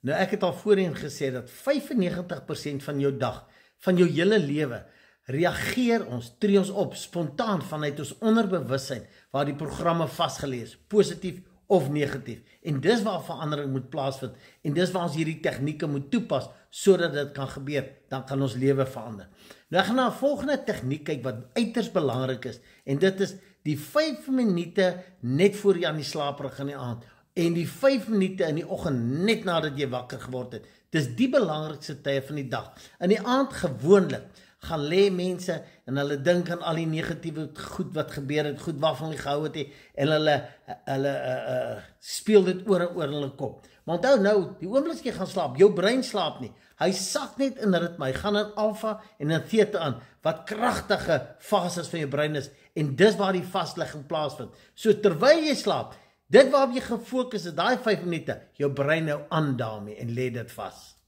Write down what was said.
Nou ek het al voorheen gesê dat 95% van jou dag, van jou hele lewe, reageer ons, tree ons op, spontaan vanuit ons onderbewussyn, waar die programme vasgelees, positief of negatief. En dis waar verandering moet plaasvind, en dis waar ons hierdie tegnieke moet toepas, sodat dit kan gebeur, dan kan ons lewe verander. Nou ek gaan na 'n volgende tegniek kyk, wat uiters belangrik is, en dit is die 5 minute net voor jy aan die slaap rig in die aand, en die 5 minute in die oggend, net nadat jy wakker geword het. Dis die belangrikste tye van die dag. In die aand gewoonlik, gaan lê mense en hulle dink aan al die negatiewe goed wat gebeur het, goed waarvan hulle gehou het, en hulle speel dit oor en oor in hulle kop. Maar onthou nou, die oomblik as jy gaan slaap, jou brein slaap nie. Hy sak net in ritme, hy gaan in alfa en in theta aan, wat kragtige fases van jou brein is, en dis waar die vaslegging plaasvind. So terwyl jy slaap, dit waarop jy gefokus is, daai 5 minute, jou brein nou aan daarmee en lê dit vas.